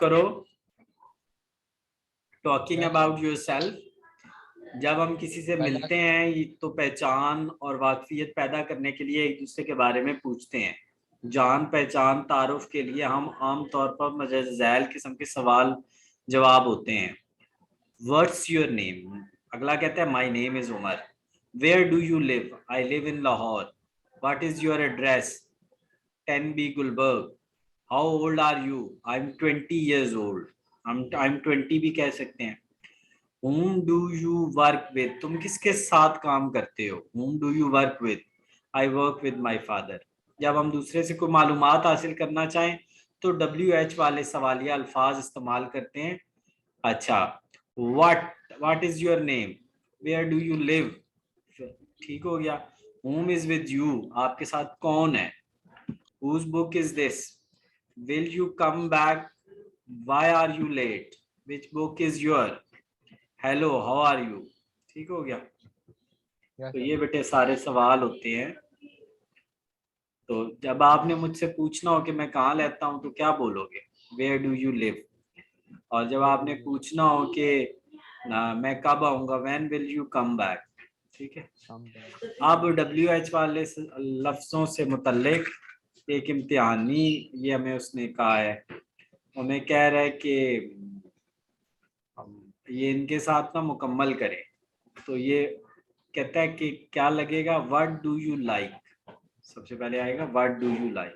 करो। Talking about yourself. जब हम किसी से मिलते हैं तो पहचान और वाकफियत पैदा करने के लिए एक दूसरे के बारे में पूछते हैं। जान पहचान तारुफ के लिए हम आम तौर पर मजज़ैल किस्म के सवाल जवाब होते हैं। What's your name. अगला कहता है my name is Umar. Where do you live. I live in Lahore. What is your address. 10B Gulberg. How old are you. I am 20 years old। I am 20 भी कह सकते हैं। Whom do you work with? तुम किसके साथ काम करते हो। Whom do you work with? I work with my father। जब हम दूसरे से कोई मालूमात हासिल करना चाहें तो WH वाले सवालिया अल्फाज इस्तेमाल करते हैं। अच्छा, what is your name? Where do you live? ठीक हो गया। Whom is with you? आपके साथ कौन है। Whose book is this? Will you come back? Why are you late? Which book is your? Hello how are you. ठीक हो गया। तो ये बेटे सारे सवाल होते हैं। तो जब आपने मुझसे पूछना हो कि मैं कहाँ रहता हूँ तो क्या बोलोगे, वेयर डू यू लिव। और जब आपने पूछना हो कि मैं कब आऊंगा, when will you come back. ठीक है। अब WH वाले लफ्जों से मुतल्लिक एक इम्तिहानी ये हमें उसने कहा है। हमें कह रहा है कि ये इनके साथ ना मुकम्मल करें। तो ये कहता है कि क्या लगेगा, व्हाट डू यू लाइक। सबसे पहले आएगा व्हाट डू यू लाइक।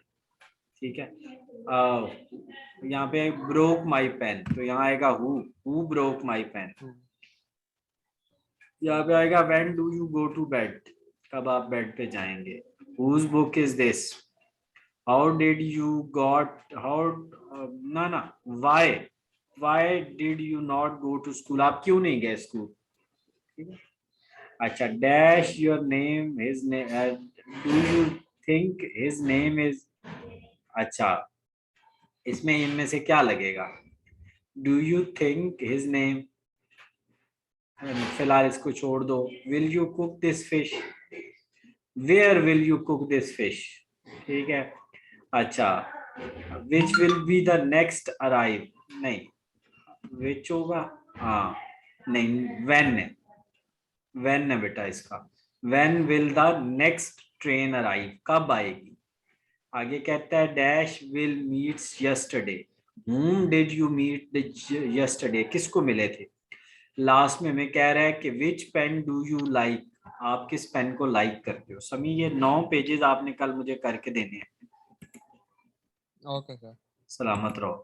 ठीक है। यहाँ पे ब्रोक माई पेन, तो यहाँ आएगा हु ब्रोक माई पेन। यहाँ पे आएगा when do you go to bed, कब आप बेड पे जाएंगे। Whose book is this. How did you got how ना why did you not go to school, आप क्यों नहीं गए स्कूल। ठीक है। अच्छा, dash your name his name, do you think his name is. अच्छा, इसमें इनमें से क्या लगेगा, do you think his name. फिलहाल इसको छोड़ दो। Will you cook this fish. Where will you cook this fish. ठीक है। अच्छा, which will be the next arrive, नहीं विच होगा, हाँ नहीं व्हेन है बेटा इसका। When will the next train arrive, कब आएगी। आगे कहता है dash will meets yesterday. whom did you meet yesterday, किसको मिले थे। लास्ट में हमें कह रहा है कि विच पेन डू यू लाइक, आप किस पेन को लाइक करते हो। समी ये 9 पेजेस आपने कल मुझे करके देने हैं। Okay sir. सलामत रहो।